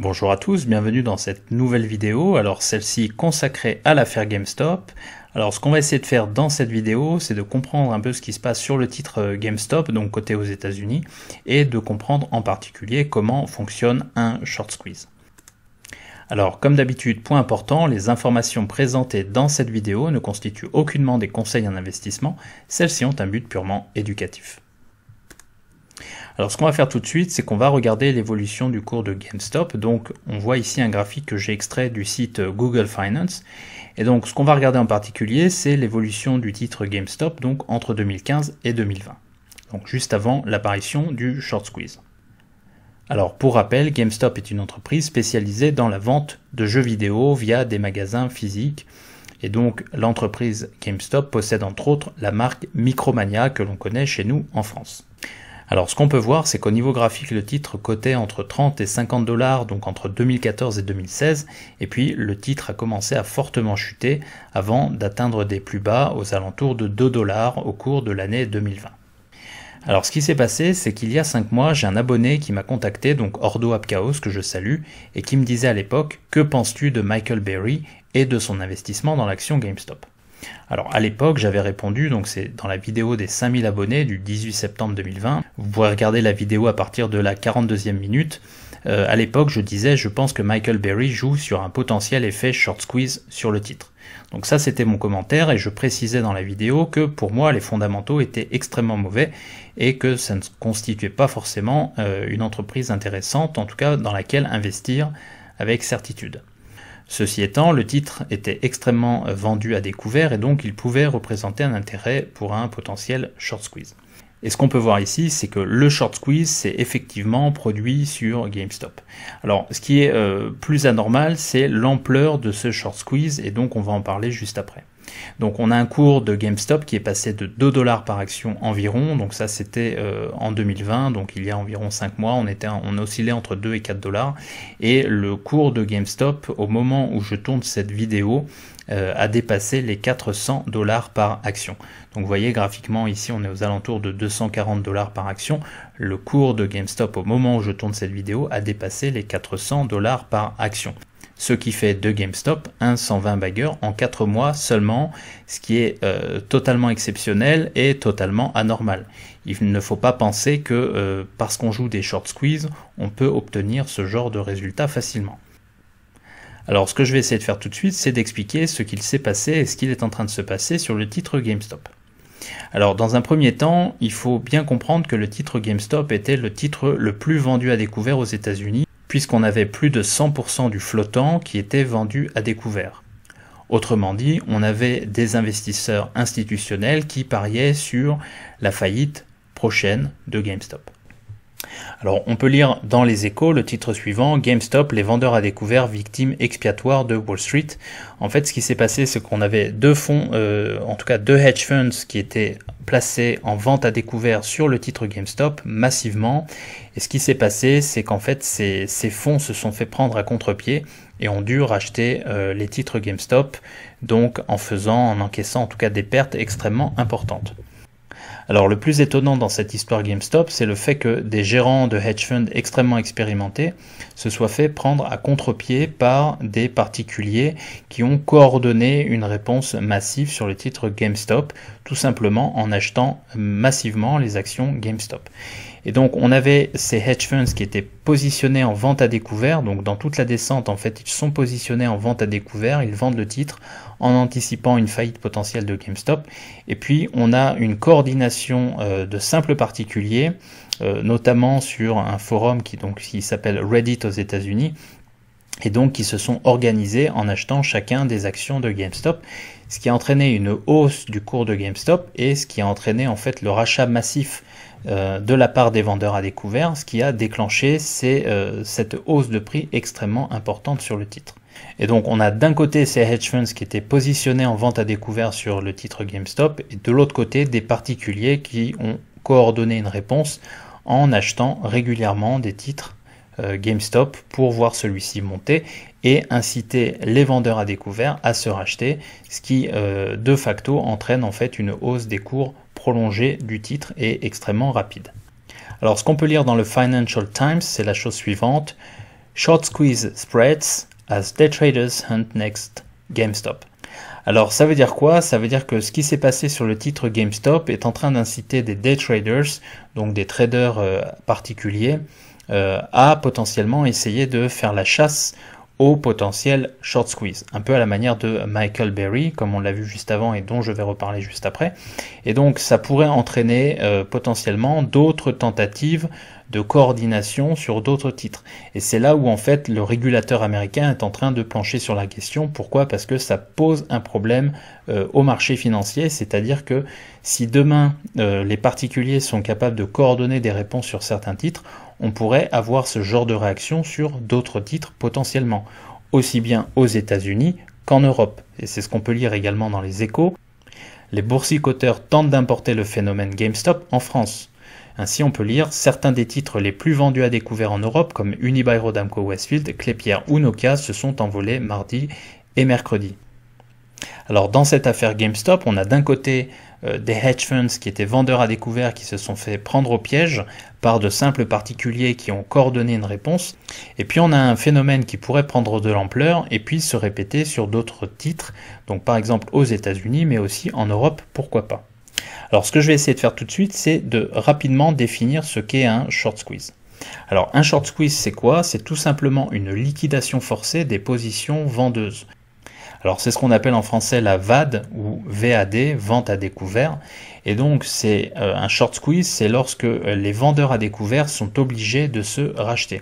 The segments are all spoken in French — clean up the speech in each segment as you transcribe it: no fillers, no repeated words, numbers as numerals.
Bonjour à tous, bienvenue dans cette nouvelle vidéo. Alors celle-ci consacrée à l'affaire GameStop. Alors ce qu'on va essayer de faire dans cette vidéo, c'est de comprendre un peu ce qui se passe sur le titre GameStop, donc côté aux États-Unis, et de comprendre en particulier comment fonctionne un short squeeze. Alors comme d'habitude, point important, les informations présentées dans cette vidéo ne constituent aucunement des conseils en investissement, celles-ci ont un but purement éducatif. Alors ce qu'on va faire tout de suite, c'est qu'on va regarder l'évolution du cours de GameStop. Donc on voit ici un graphique que j'ai extrait du site Google Finance. Et donc ce qu'on va regarder en particulier, c'est l'évolution du titre GameStop donc entre 2015 et 2020. Donc juste avant l'apparition du short squeeze. Alors pour rappel, GameStop est une entreprise spécialisée dans la vente de jeux vidéo via des magasins physiques. Et donc l'entreprise GameStop possède entre autres la marque Micromania que l'on connaît chez nous en France. Alors ce qu'on peut voir, c'est qu'au niveau graphique, le titre cotait entre 30 et 50 $, donc entre 2014 et 2016, et puis le titre a commencé à fortement chuter avant d'atteindre des plus bas aux alentours de 2 $ au cours de l'année 2020. Alors ce qui s'est passé, c'est qu'il y a 5 mois, j'ai un abonné qui m'a contacté, donc Ordo Apchaos, que je salue, et qui me disait à l'époque « Que penses-tu de Michael Burry et de son investissement dans l'action GameStop ?» Alors à l'époque j'avais répondu, donc c'est dans la vidéo des 5000 abonnés du 18 septembre 2020, vous pourrez regarder la vidéo à partir de la 42e minute, à l'époque je disais je pense que Michael Burry joue sur un potentiel effet short squeeze sur le titre. Donc ça c'était mon commentaire et je précisais dans la vidéo que pour moi les fondamentaux étaient extrêmement mauvais et que ça ne constituait pas forcément une entreprise intéressante, en tout cas dans laquelle investir avec certitude. Ceci étant, le titre était extrêmement vendu à découvert et donc il pouvait représenter un intérêt pour un potentiel short squeeze. Et ce qu'on peut voir ici, c'est que le short squeeze s'est effectivement produit sur GameStop. Alors, ce qui est plus anormal, c'est l'ampleur de ce short squeeze et donc on va en parler juste après. Donc on a un cours de GameStop qui est passé de 2 $ par action environ, donc ça c'était en 2020, donc il y a environ 5 mois, on oscillait entre 2 et 4 $, et le cours de GameStop, au moment où je tourne cette vidéo, a dépassé les 400 $ par action. Donc vous voyez graphiquement ici on est aux alentours de 240 $ par action, le cours de GameStop au moment où je tourne cette vidéo a dépassé les 400 $ par action. Ce qui fait de GameStop un 120 bagger en 4 mois seulement, ce qui est totalement exceptionnel et totalement anormal. Il ne faut pas penser que parce qu'on joue des short squeeze, on peut obtenir ce genre de résultat facilement. Alors ce que je vais essayer de faire tout de suite, c'est d'expliquer ce qu'il s'est passé et ce qu'il est en train de se passer sur le titre GameStop. Alors dans un premier temps, il faut bien comprendre que le titre GameStop était le titre le plus vendu à découvert aux États-Unis, puisqu'on avait plus de 100% du flottant qui était vendu à découvert. Autrement dit, on avait des investisseurs institutionnels qui pariaient sur la faillite prochaine de GameStop. Alors on peut lire dans les Échos le titre suivant, GameStop, les vendeurs à découvert, victimes expiatoires de Wall Street. En fait ce qui s'est passé c'est qu'on avait deux fonds, en tout cas deux hedge funds qui étaient placés en vente à découvert sur le titre GameStop massivement. Et ce qui s'est passé c'est qu'en fait ces fonds se sont fait prendre à contre-pied et ont dû racheter les titres GameStop, donc en encaissant en tout cas des pertes extrêmement importantes. Alors le plus étonnant dans cette histoire GameStop, c'est le fait que des gérants de hedge funds extrêmement expérimentés se soient fait prendre à contre-pied par des particuliers qui ont coordonné une réponse massive sur le titre GameStop, tout simplement en achetant massivement les actions GameStop. Et donc on avait ces hedge funds qui étaient positionnés en vente à découvert, donc dans toute la descente en fait ils sont positionnés en vente à découvert, ils vendent le titre en anticipant une faillite potentielle de GameStop. Et puis on a une coordination de simples particuliers, notamment sur un forum qui s'appelle Reddit aux États-Unis, et donc qui se sont organisés en achetant chacun des actions de GameStop, ce qui a entraîné une hausse du cours de GameStop et ce qui a entraîné en fait le rachat massif de la part des vendeurs à découvert, ce qui a déclenché cette hausse de prix extrêmement importante sur le titre. Et donc on a d'un côté ces hedge funds qui étaient positionnés en vente à découvert sur le titre GameStop et de l'autre côté des particuliers qui ont coordonné une réponse en achetant régulièrement des titres GameStop pour voir celui-ci monter et inciter les vendeurs à découvert à se racheter, ce qui de facto entraîne en fait une hausse des cours prolongée du titre et extrêmement rapide. Alors ce qu'on peut lire dans le Financial Times, c'est la chose suivante. Short squeeze spreads as day traders hunt next GameStop. Alors ça veut dire quoi? Ça veut dire que ce qui s'est passé sur le titre GameStop est en train d'inciter des day traders, donc des traders particuliers, à potentiellement essayer de faire la chasse au potentiel short squeeze, un peu à la manière de Michael Berry, comme on l'a vu juste avant et dont je vais reparler juste après. Et donc ça pourrait entraîner potentiellement d'autres tentatives de coordination sur d'autres titres. Et c'est là où en fait le régulateur américain est en train de plancher sur la question. Pourquoi? Parce que ça pose un problème au marché financier, c'est-à-dire que si demain les particuliers sont capables de coordonner des réponses sur certains titres, on pourrait avoir ce genre de réaction sur d'autres titres potentiellement, aussi bien aux États-Unis qu'en Europe. Et c'est ce qu'on peut lire également dans les Échos. Les boursicoteurs tentent d'importer le phénomène GameStop en France. Ainsi, on peut lire certains des titres les plus vendus à découvert en Europe, comme Unibail-Rodamco-Westfield, Klépierre ou Nokia, se sont envolés mardi et mercredi. Alors dans cette affaire GameStop, on a d'un côté des hedge funds qui étaient vendeurs à découvert qui se sont fait prendre au piège par de simples particuliers qui ont coordonné une réponse. Et puis on a un phénomène qui pourrait prendre de l'ampleur et puis se répéter sur d'autres titres, donc par exemple aux États-Unis, mais aussi en Europe, pourquoi pas. Alors ce que je vais essayer de faire tout de suite, c'est de rapidement définir ce qu'est un short squeeze. Alors un short squeeze, c'est quoi? C'est tout simplement une liquidation forcée des positions vendeuses. Alors c'est ce qu'on appelle en français la VAD ou VAD, vente à découvert. Et donc c'est un short squeeze, c'est lorsque les vendeurs à découvert sont obligés de se racheter.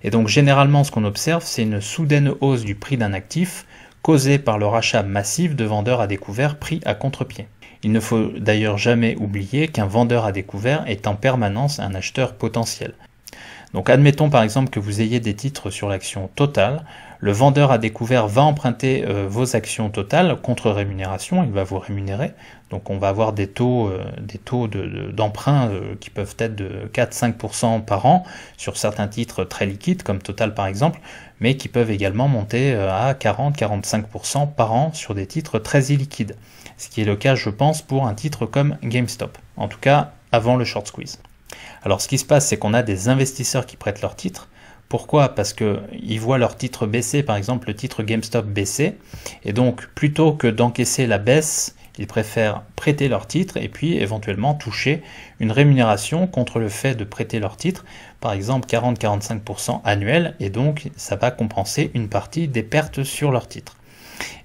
Et donc généralement ce qu'on observe, c'est une soudaine hausse du prix d'un actif causée par le rachat massif de vendeurs à découvert pris à contre-pied. Il ne faut d'ailleurs jamais oublier qu'un vendeur à découvert est en permanence un acheteur potentiel. Donc admettons par exemple que vous ayez des titres sur l'action Total, le vendeur à découvert va emprunter vos actions Total contre rémunération, il va vous rémunérer, donc on va avoir des taux d'emprunt qui peuvent être de 4-5% par an sur certains titres très liquides comme Total par exemple, mais qui peuvent également monter à 40-45% par an sur des titres très illiquides, ce qui est le cas je pense pour un titre comme GameStop, en tout cas avant le short squeeze. Alors ce qui se passe, c'est qu'on a des investisseurs qui prêtent leurs titres. Pourquoi? Parce qu'ils voient leur titre baisser, par exemple le titre GameStop baisser, et donc plutôt que d'encaisser la baisse, ils préfèrent prêter leurs titres et puis éventuellement toucher une rémunération contre le fait de prêter leurs titres, par exemple 40-45% annuel, et donc ça va compenser une partie des pertes sur leurs titres.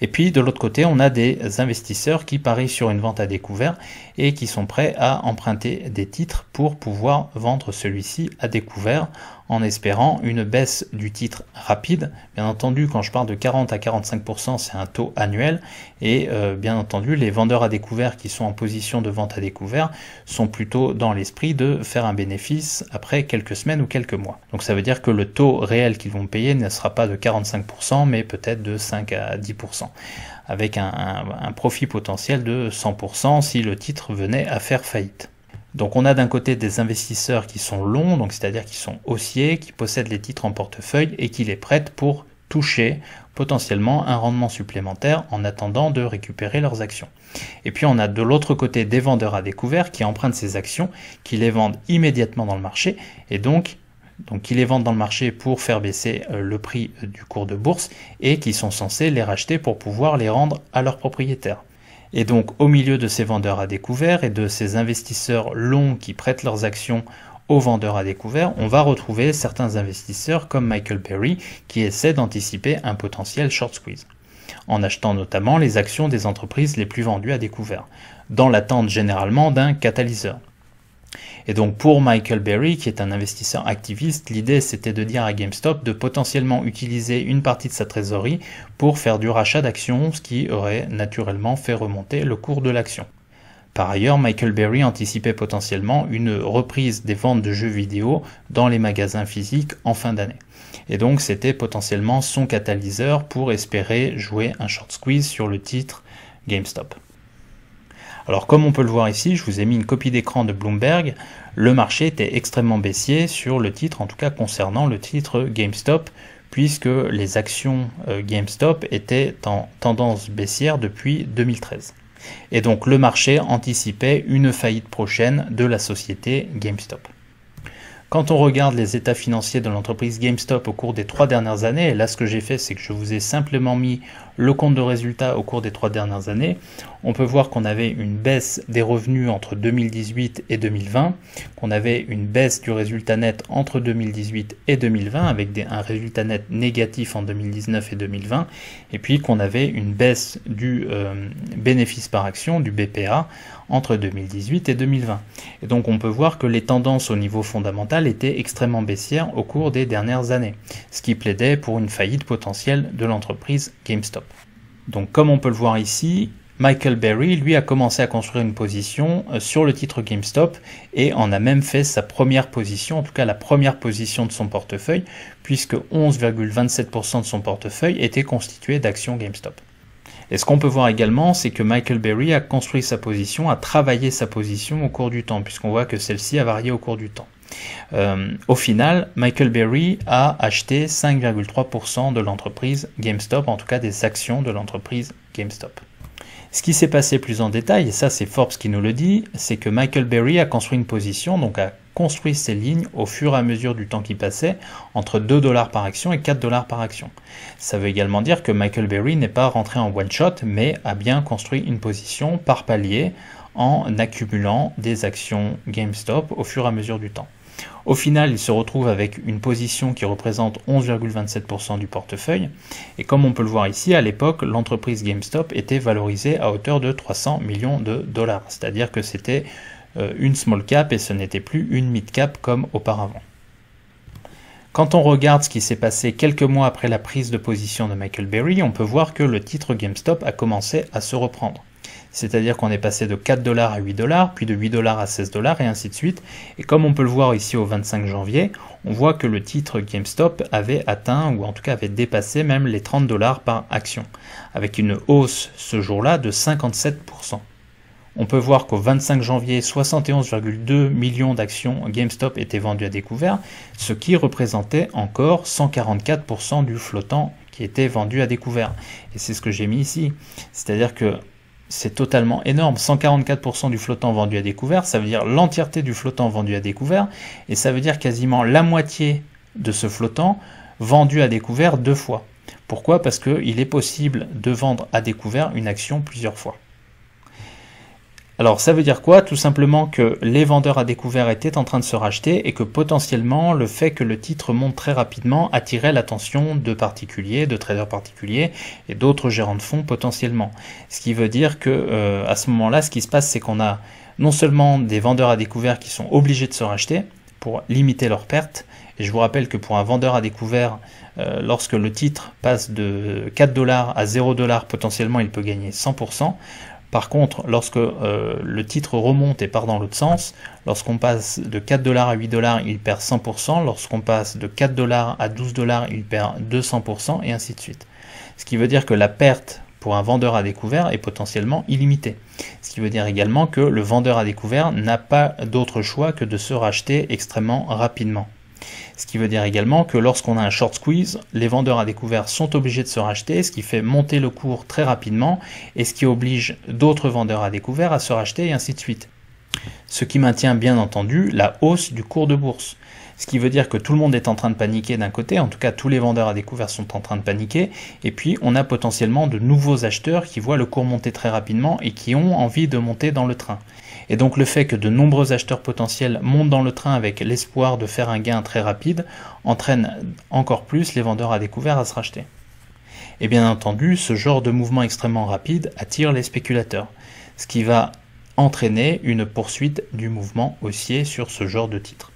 Et puis de l'autre côté, on a des investisseurs qui parient sur une vente à découvert et qui sont prêts à emprunter des titres pour pouvoir vendre celui-ci à découvert en espérant une baisse du titre rapide. Bien entendu, quand je parle de 40 à 45%, c'est un taux annuel et bien entendu, les vendeurs à découvert qui sont en position de vente à découvert sont plutôt dans l'esprit de faire un bénéfice après quelques semaines ou quelques mois. Donc ça veut dire que le taux réel qu'ils vont payer ne sera pas de 45%, mais peut-être de 5 à 10%, avec un profit potentiel de 100% si le titre venait à faire faillite. Donc on a d'un côté des investisseurs qui sont longs, donc c'est-à-dire qui sont haussiers, qui possèdent les titres en portefeuille et qui les prêtent pour toucher potentiellement un rendement supplémentaire en attendant de récupérer leurs actions. Et puis on a de l'autre côté des vendeurs à découvert qui empruntent ces actions, qui les vendent immédiatement dans le marché et donc qui les vendent dans le marché pour faire baisser le prix du cours de bourse et qui sont censés les racheter pour pouvoir les rendre à leurs propriétaires. Et donc au milieu de ces vendeurs à découvert et de ces investisseurs longs qui prêtent leurs actions aux vendeurs à découvert, on va retrouver certains investisseurs comme Michael Berry qui essaient d'anticiper un potentiel short squeeze, en achetant notamment les actions des entreprises les plus vendues à découvert, dans l'attente généralement d'un catalyseur. Et donc pour Michael Berry, qui est un investisseur activiste, l'idée c'était de dire à GameStop de potentiellement utiliser une partie de sa trésorerie pour faire du rachat d'actions, ce qui aurait naturellement fait remonter le cours de l'action. Par ailleurs, Michael Berry anticipait potentiellement une reprise des ventes de jeux vidéo dans les magasins physiques en fin d'année. Et donc c'était potentiellement son catalyseur pour espérer jouer un short squeeze sur le titre GameStop. Alors comme on peut le voir ici, je vous ai mis une copie d'écran de Bloomberg, le marché était extrêmement baissier sur le titre, en tout cas concernant le titre GameStop, puisque les actions GameStop étaient en tendance baissière depuis 2013. Et donc le marché anticipait une faillite prochaine de la société GameStop. Quand on regarde les états financiers de l'entreprise GameStop au cours des 3 dernières années, et là ce que j'ai fait c'est que je vous ai simplement mis le compte de résultats au cours des 3 dernières années, on peut voir qu'on avait une baisse des revenus entre 2018 et 2020, qu'on avait une baisse du résultat net entre 2018 et 2020 avec un résultat net négatif en 2019 et 2020, et puis qu'on avait une baisse du bénéfice par action, du BPA, entre 2018 et 2020. Et donc on peut voir que les tendances au niveau fondamental étaient extrêmement baissières au cours des dernières années, ce qui plaidait pour une faillite potentielle de l'entreprise GameStop. Donc comme on peut le voir ici, Michael Berry, lui, a commencé à construire une position sur le titre GameStop et en a même fait sa première position, en tout cas la première position de son portefeuille, puisque 11,27% de son portefeuille était constitué d'actions GameStop. Et ce qu'on peut voir également, c'est que Michael Berry a construit sa position, a travaillé sa position au cours du temps, puisqu'on voit que celle-ci a varié au cours du temps. Au final, Michael Berry a acheté 5,3% de l'entreprise GameStop, en tout cas des actions de l'entreprise GameStop. Ce qui s'est passé plus en détail, et ça c'est Forbes qui nous le dit, c'est que Michael Berry a construit une position, donc a construit ses lignes au fur et à mesure du temps qui passait, entre 2 $ par action et 4 $ par action. Ça veut également dire que Michael Berry n'est pas rentré en one shot, mais a bien construit une position par palier en accumulant des actions GameStop au fur et à mesure du temps. Au final, il se retrouve avec une position qui représente 11,27% du portefeuille. Et comme on peut le voir ici, à l'époque, l'entreprise GameStop était valorisée à hauteur de 300 millions de dollars. C'est-à-dire que c'était une small cap et ce n'était plus une mid cap comme auparavant. Quand on regarde ce qui s'est passé quelques mois après la prise de position de Michael Berry, on peut voir que le titre GameStop a commencé à se reprendre. C'est-à-dire qu'on est passé de 4 $ à 8 $, puis de 8 $ à 16 $ et ainsi de suite. Et comme on peut le voir ici au 25 janvier, on voit que le titre GameStop avait atteint, ou en tout cas avait dépassé même les 30 $ par action, avec une hausse ce jour-là de 57%. On peut voir qu'au 25 janvier, 71,2 millions d'actions GameStop étaient vendues à découvert, ce qui représentait encore 144% du flottant qui était vendu à découvert. Et c'est ce que j'ai mis ici. C'est-à-dire que c'est totalement énorme. 144% du flottant vendu à découvert, ça veut dire l'entièreté du flottant vendu à découvert, et ça veut dire quasiment la moitié de ce flottant vendu à découvert 2 fois. Pourquoi? Parce qu'il est possible de vendre à découvert une action plusieurs fois. Alors ça veut dire quoi? Tout simplement que les vendeurs à découvert étaient en train de se racheter et que potentiellement le fait que le titre monte très rapidement attirait l'attention de particuliers, de traders particuliers et d'autres gérants de fonds potentiellement. Ce qui veut dire que à ce moment-là, ce qui se passe, c'est qu'on a non seulement des vendeurs à découvert qui sont obligés de se racheter pour limiter leurs pertes, et je vous rappelle que pour un vendeur à découvert, lorsque le titre passe de 4 $ à 0 $, potentiellement il peut gagner 100%. Par contre, lorsque le titre remonte et part dans l'autre sens, lorsqu'on passe de 4 $ à 8 $, il perd 100%, lorsqu'on passe de 4 $ à 12 $, il perd 200%, et ainsi de suite. Ce qui veut dire que la perte pour un vendeur à découvert est potentiellement illimitée. Ce qui veut dire également que le vendeur à découvert n'a pas d'autre choix que de se racheter extrêmement rapidement. Ce qui veut dire également que lorsqu'on a un short squeeze, les vendeurs à découvert sont obligés de se racheter, ce qui fait monter le cours très rapidement et ce qui oblige d'autres vendeurs à découvert à se racheter et ainsi de suite. Ce qui maintient bien entendu la hausse du cours de bourse. Ce qui veut dire que tout le monde est en train de paniquer d'un côté, en tout cas tous les vendeurs à découvert sont en train de paniquer, et puis on a potentiellement de nouveaux acheteurs qui voient le cours monter très rapidement et qui ont envie de monter dans le train. Et donc le fait que de nombreux acheteurs potentiels montent dans le train avec l'espoir de faire un gain très rapide entraîne encore plus les vendeurs à découvert à se racheter. Et bien entendu, ce genre de mouvement extrêmement rapide attire les spéculateurs, ce qui va entraîner une poursuite du mouvement haussier sur ce genre de titre.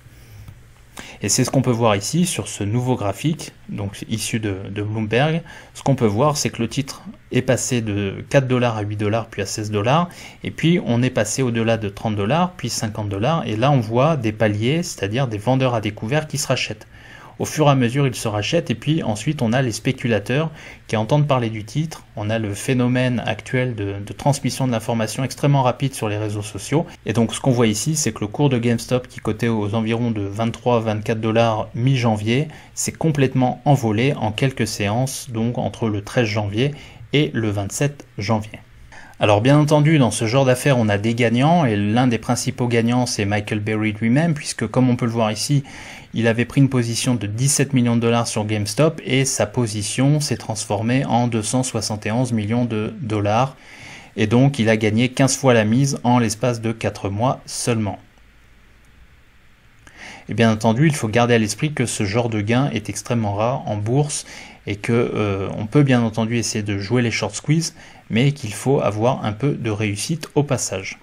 Et c'est ce qu'on peut voir ici sur ce nouveau graphique, donc issu de Bloomberg. Ce qu'on peut voir, c'est que le titre est passé de 4 $ à 8 $, puis à 16 $, et puis on est passé au-delà de 30 $, puis 50 $, et là on voit des paliers, c'est-à-dire des vendeurs à découvert qui se rachètent. Au fur et à mesure, ils se rachètent, et puis ensuite on a les spéculateurs qui entendent parler du titre. On a le phénomène actuel de transmission de l'information extrêmement rapide sur les réseaux sociaux. Et donc ce qu'on voit ici, c'est que le cours de GameStop qui cotait aux environs de 23-24 $ mi-janvier, s'est complètement envolé en quelques séances, donc entre le 13 janvier et le 27 janvier. Alors bien entendu, dans ce genre d'affaires, on a des gagnants, et l'un des principaux gagnants, c'est Michael Berry lui-même, puisque comme on peut le voir ici, il avait pris une position de 17 millions de dollars sur GameStop, et sa position s'est transformée en 271 millions de dollars, et donc il a gagné 15 fois la mise en l'espace de 4 mois seulement. Et bien entendu, il faut garder à l'esprit que ce genre de gain est extrêmement rare en bourse, et que on peut bien entendu essayer de jouer les short squeeze, mais qu'il faut avoir un peu de réussite au passage.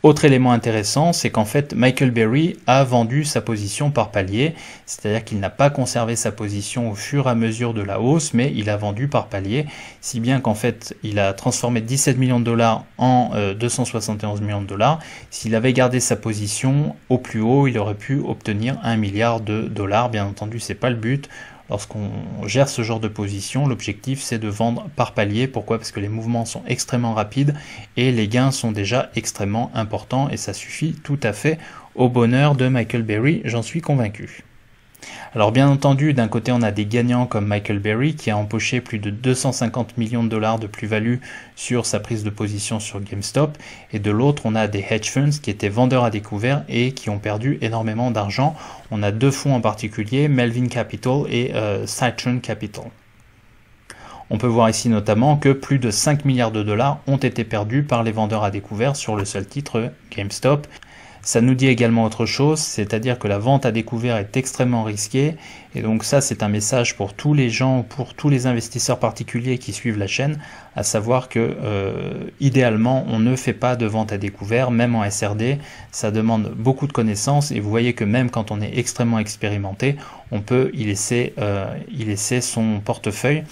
Autre élément intéressant, c'est qu'en fait Michael Berry a vendu sa position par palier, c'est-à-dire qu'il n'a pas conservé sa position au fur et à mesure de la hausse, mais il a vendu par palier, si bien qu'en fait il a transformé 17 millions de dollars en 271 millions de dollars. S'il avait gardé sa position au plus haut, il aurait pu obtenir 1 milliard de dollars. Bien entendu, c'est pas le but. Lorsqu'on gère ce genre de position, l'objectif c'est de vendre par palier. Pourquoi? Parce que les mouvements sont extrêmement rapides et les gains sont déjà extrêmement importants, et ça suffit tout à fait au bonheur de Michael Berry, j'en suis convaincu. Alors bien entendu, d'un côté on a des gagnants comme Michael Berry qui a empoché plus de 250 millions de dollars de plus-value sur sa prise de position sur GameStop, et de l'autre on a des hedge funds qui étaient vendeurs à découvert et qui ont perdu énormément d'argent. On a deux fonds en particulier, Melvin Capital et Citron Capital. On peut voir ici notamment que plus de 5 milliards de dollars ont été perdus par les vendeurs à découvert sur le seul titre GameStop. Ça nous dit également autre chose, c'est-à-dire que la vente à découvert est extrêmement risquée, et donc ça c'est un message pour tous les gens, pour tous les investisseurs particuliers qui suivent la chaîne, à savoir que idéalement on ne fait pas de vente à découvert, même en SRD, ça demande beaucoup de connaissances, et vous voyez que même quand on est extrêmement expérimenté, on peut y laisser son portefeuille.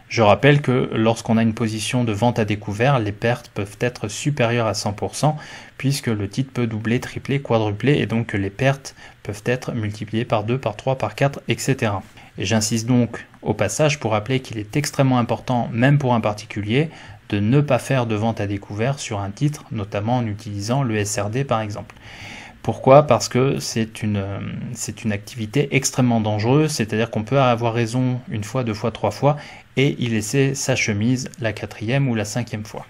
Je rappelle que lorsqu'on a une position de vente à découvert, les pertes peuvent être supérieures à 100%, puisque le titre peut doubler, tripler, quadrupler, et donc les pertes peuvent être multipliées par 2, par 3, par 4, etc. Et j'insiste donc au passage pour rappeler qu'il est extrêmement important, même pour un particulier, de ne pas faire de vente à découvert sur un titre, notamment en utilisant le SRD par exemple. Pourquoi? Parce que c'est une activité extrêmement dangereuse, c'est-à-dire qu'on peut avoir raison une fois, deux fois, trois fois, et y laisser sa chemise la quatrième ou la cinquième fois.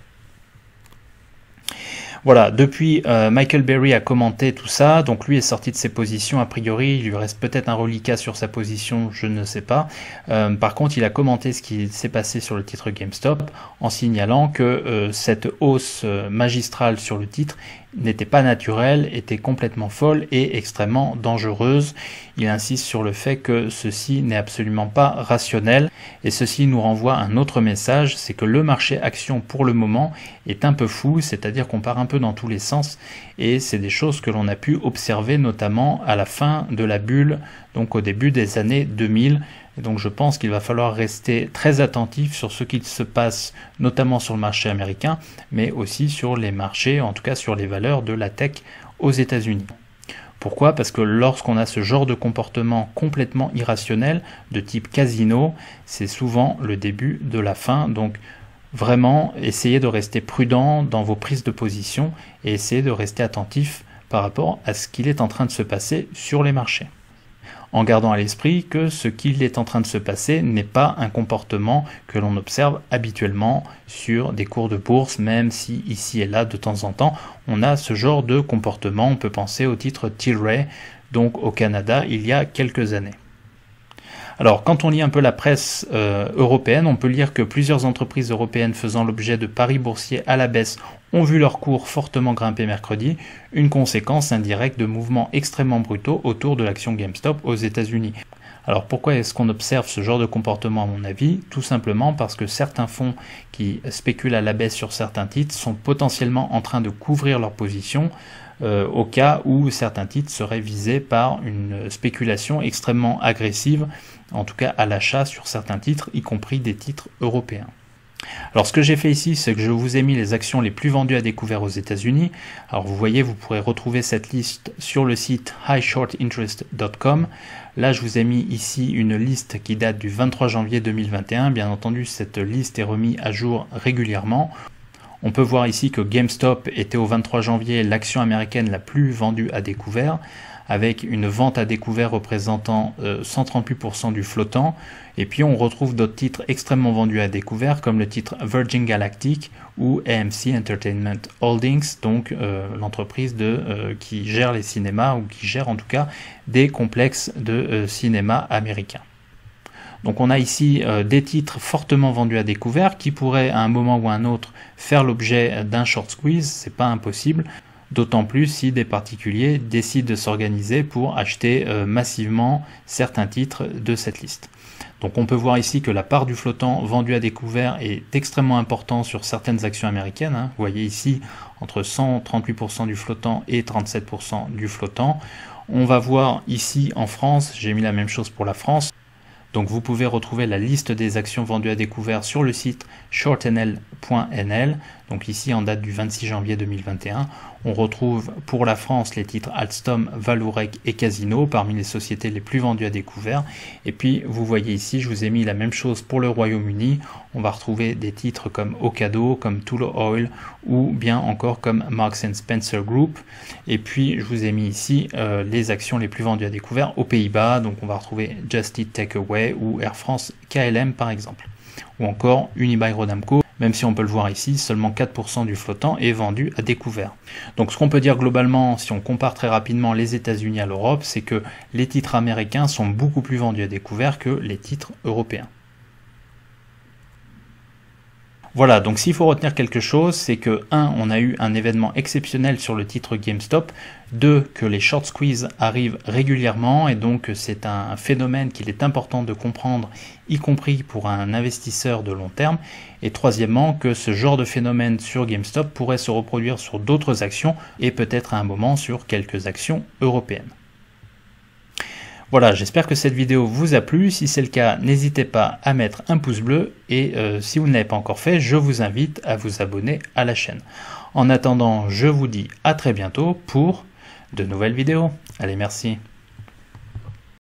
Voilà, depuis Michael Berry a commenté tout ça, donc lui est sorti de ses positions, a priori il lui reste peut-être un reliquat sur sa position, je ne sais pas. Par contre il a commenté ce qui s'est passé sur le titre GameStop en signalant que cette hausse magistrale sur le titre n'était pas naturelle, était complètement folle et extrêmement dangereuse. Il insiste sur le fait que ceci n'est absolument pas rationnel, et ceci nous renvoie à un autre message, c'est que le marché action pour le moment est un peu fou, c'est-à-dire qu'on part un peu dans tous les sens, et c'est des choses que l'on a pu observer notamment à la fin de la bulle, donc au début des années 2000. Et donc je pense qu'il va falloir rester très attentif sur ce qui se passe, notamment sur le marché américain, mais aussi sur les marchés, en tout cas sur les valeurs de la tech aux États-Unis. Pourquoi? Parce que lorsqu'on a ce genre de comportement complètement irrationnel, de type casino, c'est souvent le début de la fin. Donc vraiment, essayez de rester prudent dans vos prises de position et essayez de rester attentif par rapport à ce qu'il est en train de se passer sur les marchés, en gardant à l'esprit que ce qu'il est en train de se passer n'est pas un comportement que l'on observe habituellement sur des cours de bourse, même si ici et là de temps en temps on a ce genre de comportement. On peut penser au titre Tilray, donc au Canada il y a quelques années. Alors quand on lit un peu la presse européenne, on peut lire que plusieurs entreprises européennes faisant l'objet de paris boursiers à la baisse ont vu leur cours fortement grimper mercredi, une conséquence indirecte de mouvements extrêmement brutaux autour de l'action GameStop aux États-Unis. Alors pourquoi est-ce qu'on observe ce genre de comportement à mon avis? Tout simplement parce que certains fonds qui spéculent à la baisse sur certains titres sont potentiellement en train de couvrir leur position au cas où certains titres seraient visés par une spéculation extrêmement agressive, en tout cas à l'achat sur certains titres, y compris des titres européens. Alors ce que j'ai fait ici, c'est que je vous ai mis les actions les plus vendues à découvert aux États-Unis. Alors vous voyez, vous pourrez retrouver cette liste sur le site highshortinterest.com. Là, je vous ai mis ici une liste qui date du 23 janvier 2021. Bien entendu, cette liste est remise à jour régulièrement. On peut voir ici que GameStop était au 23 janvier l'action américaine la plus vendue à découvert, avec une vente à découvert représentant 138% du flottant. Et puis on retrouve d'autres titres extrêmement vendus à découvert comme le titre Virgin Galactic ou AMC Entertainment Holdings, donc l'entreprise qui gère les cinémas ou qui gère en tout cas des complexes de cinéma américains. Donc on a ici des titres fortement vendus à découvert qui pourraient à un moment ou à un autre faire l'objet d'un short squeeze, c'est pas impossible, d'autant plus si des particuliers décident de s'organiser pour acheter massivement certains titres de cette liste. Donc on peut voir ici que la part du flottant vendu à découvert est extrêmement importante sur certaines actions américaines. Vous voyez ici entre 138% du flottant et 37% du flottant. On va voir ici en France, j'ai mis la même chose pour la France. Donc vous pouvez retrouver la liste des actions vendues à découvert sur le site shortnl.nl. Donc ici en date du 26 janvier 2021, on retrouve pour la France les titres Alstom, Vallourec et Casino parmi les sociétés les plus vendues à découvert. Et puis vous voyez ici, je vous ai mis la même chose pour le Royaume-Uni. On va retrouver des titres comme Ocado, comme Tullow Oil ou bien encore comme Marks & Spencer Group. Et puis je vous ai mis ici les actions les plus vendues à découvert aux Pays-Bas. Donc on va retrouver Just Eat Takeaway ou Air France KLM par exemple. Ou encore Unibail-Rodamco, même si on peut le voir ici, seulement 4% du flottant est vendu à découvert. Donc ce qu'on peut dire globalement, si on compare très rapidement les États-Unis à l'Europe, c'est que les titres américains sont beaucoup plus vendus à découvert que les titres européens. Voilà, donc s'il faut retenir quelque chose, c'est que 1. On a eu un événement exceptionnel sur le titre GameStop, 2. Que les short squeeze arrivent régulièrement et donc c'est un phénomène qu'il est important de comprendre, y compris pour un investisseur de long terme, et troisièmement que ce genre de phénomène sur GameStop pourrait se reproduire sur d'autres actions et peut-être à un moment sur quelques actions européennes. Voilà, j'espère que cette vidéo vous a plu. Si c'est le cas, n'hésitez pas à mettre un pouce bleu et si vous ne l'avez pas encore fait, je vous invite à vous abonner à la chaîne. En attendant, je vous dis à très bientôt pour de nouvelles vidéos. Allez, merci.